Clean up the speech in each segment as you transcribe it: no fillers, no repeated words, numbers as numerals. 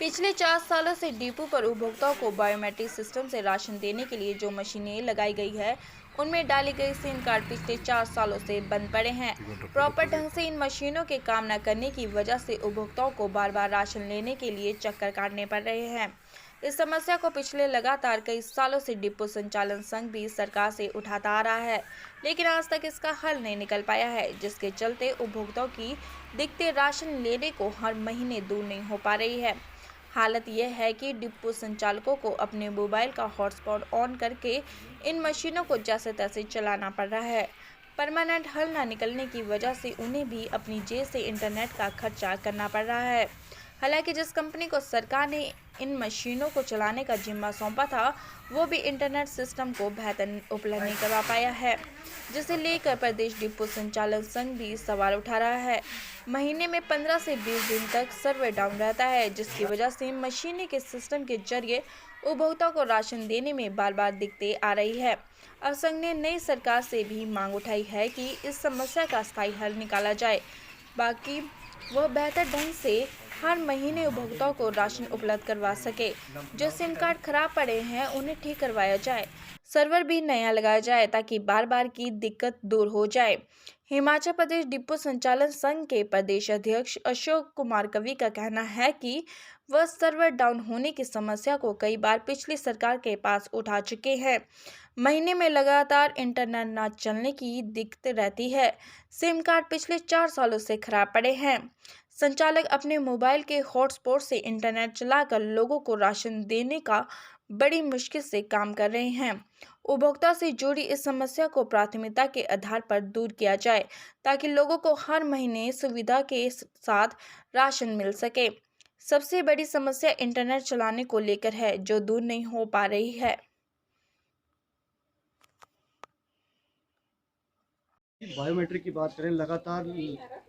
पिछले 4 सालों से डिपो पर उपभोक्ताओं को बायोमेट्रिक सिस्टम से राशन देने के लिए जो मशीनें लगाई गई है, उनमें डाले गए सिम कार्ड पिछले 4 सालों से बंद पड़े हैं। प्रॉपर ढंग से इन मशीनों के काम न करने की वजह से उपभोक्ताओं को बार बार राशन लेने के लिए चक्कर काटने पड़ रहे हैं। इस समस्या को पिछले लगातार कई सालों से डिपो संचालन संघ भी सरकार से उठाता आ रहा है, लेकिन आज तक इसका हल नहीं निकल पाया है, जिसके चलते उपभोक्ताओं की दिक्कतें राशन लेने को हर महीने दूर नहीं हो पा रही है। हालत यह है कि डिपो संचालकों को अपने मोबाइल का हॉटस्पॉट ऑन करके इन मशीनों को जैसे तैसे चलाना पड़ रहा है। परमानेंट हल न निकलने की वजह से उन्हें भी अपनी जेब से इंटरनेट का खर्चा करना पड़ रहा है। हालांकि जिस कंपनी को सरकार ने इन मशीनों को चलाने का जिम्मा सौंपा था, वो भी इंटरनेट सिस्टम को बेहतर उपलब्ध नहीं करवा पाया है, जिसे लेकर प्रदेश डिपो संचालन संघ भी सवाल उठा रहा है। महीने में 15 से 20 दिन तक सर्वर डाउन रहता है, जिसकी वजह से मशीनें के सिस्टम के जरिए उपभोक्ताओं को राशन देने में बार बार दिक्कतें आ रही है। अब संघ ने नई सरकार से भी मांग उठाई है कि इस समस्या का स्थायी हल निकाला जाए, बाकी वह बेहतर ढंग से हर महीने उपभोक्ताओं को राशन उपलब्ध करवा सके। जो सिम कार्ड खराब पड़े हैं उन्हें ठीक करवाया जाए, सर्वर भी नया लगाया जाए ताकि बार बार की दिक्कत दूर हो जाए। हिमाचल प्रदेश डिपो संचालन संघ के प्रदेश अध्यक्ष अशोक कुमार कवि का कहना है कि वह सर्वर डाउन होने की समस्या को कई बार पिछली सरकार के पास उठा चुके हैं। महीने में लगातार इंटरनेट न चलने की दिक्कत रहती है। सिम कार्ड पिछले 4 सालों से खराब पड़े हैं। संचालक अपने मोबाइल के हॉटस्पॉट से इंटरनेट चलाकर लोगों को राशन देने का बड़ी मुश्किल से काम कर रहे हैं। उपभोक्ता से जुड़ी इस समस्या को प्राथमिकता के आधार पर दूर किया जाए, ताकि लोगों को हर महीने सुविधा के साथ राशन मिल सके। सबसे बड़ी समस्या इंटरनेट चलाने को लेकर है, जो दूर नहीं हो पा रही है। बायोमेट्रिक की बात करें, लगातार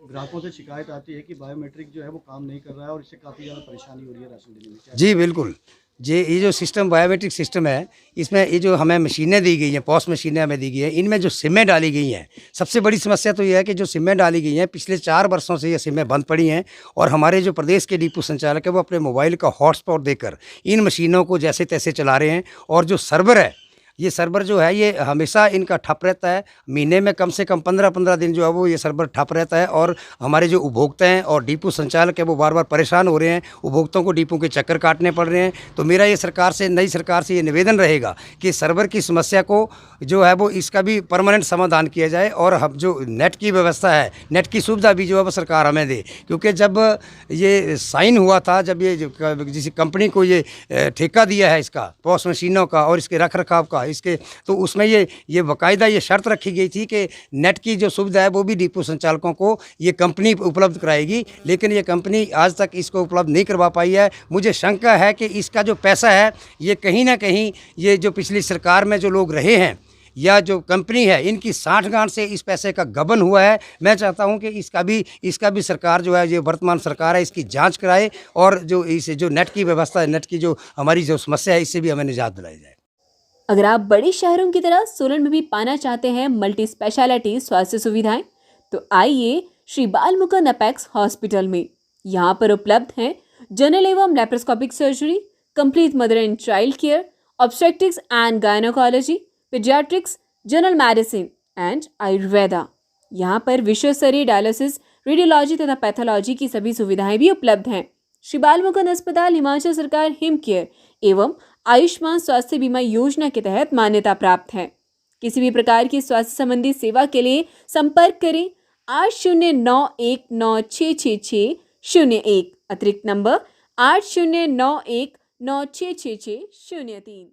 ग्राहकों से शिकायत आती है कि बायोमेट्रिक जो है वो काम नहीं कर रहा है और इससे काफ़ी ज़्यादा परेशानी हो रही है राशन लेने में। क्या जी बिल्कुल। ये जो सिस्टम बायोमेट्रिक सिस्टम है, इसमें ये जो हमें मशीनें दी गई हैं, पॉस मशीनें हमें दी गई हैं, इनमें जो सिमें डाली गई हैं, सबसे बड़ी समस्या तो ये है कि जो सिमें डाली गई हैं, पिछले 4 वर्षों से ये सिमें बंद पड़ी हैं और हमारे जो प्रदेश के डिपो संचालक है वो अपने मोबाइल का हॉटस्पॉट देकर इन मशीनों को जैसे तैसे चला रहे हैं। और जो सर्वर है, ये सर्वर जो है ये हमेशा इनका ठप रहता है। महीने में कम से कम 15-15 दिन जो है वो ये सर्वर ठप रहता है और हमारे जो उपभोक्ता हैं और डिपो संचालक है वो बार बार परेशान हो रहे हैं। उपभोक्ताओं को डिपो के चक्कर काटने पड़ रहे हैं। तो मेरा ये सरकार से, नई सरकार से ये निवेदन रहेगा कि सर्वर की समस्या को जो है वो इसका भी परमानेंट समाधान किया जाए और हम जो नेट की व्यवस्था है, नेट की सुविधा भी जो है वो सरकार हमें दे। क्योंकि जब ये साइन हुआ था, जब ये जिस कंपनी को ये ठेका दिया है इसका पॉस मशीनों का और इसके रख रखाव का, इसके तो उसमें ये बाकायदा ये शर्त रखी गई थी कि नेट की जो सुविधा है वो भी डिपो संचालकों को ये कंपनी उपलब्ध कराएगी, लेकिन ये कंपनी आज तक इसको उपलब्ध नहीं करवा पाई है। मुझे शंका है कि इसका जो पैसा है ये कहीं ना कहीं ये जो पिछली सरकार में जो लोग रहे हैं या जो कंपनी है, इनकी साठगांठ से इस पैसे का गबन हुआ है। मैं चाहता हूं कि इसका भी सरकार जो है, ये वर्तमान सरकार है, इसकी जांच कराए और जो नेट की व्यवस्था है, नेट की जो हमारी जो समस्या है, इससे भी हमें निजात दिलाई जाए। अगर आप बड़े शहरों की तरह सोलन में भी पाना चाहते हैं मल्टी स्पेशलिटी स्वास्थ्य सुविधाएं, तो आइए श्री बाल मुकुंद अपेक्स हॉस्पिटल में। यहाँ पर उपलब्ध हैं जनरल एवं laparoscopic surgery, complete mother and child care, obstetrics and gynaecology, paediatrics, general medicine and Ayurveda. यहाँ पर विश्व स्तरीय डायलिसिस, रेडियोलॉजी तथा पैथोलॉजी की सभी सुविधाएं भी उपलब्ध हैं। श्री बाल मुकुंद अस्पताल हिमाचल सरकार हिम केयर एवं आयुष्मान स्वास्थ्य बीमा योजना के तहत मान्यता प्राप्त है। किसी भी प्रकार की स्वास्थ्य संबंधी सेवा के लिए संपर्क करें 8091966601, अतिरिक्त नंबर 8091966603।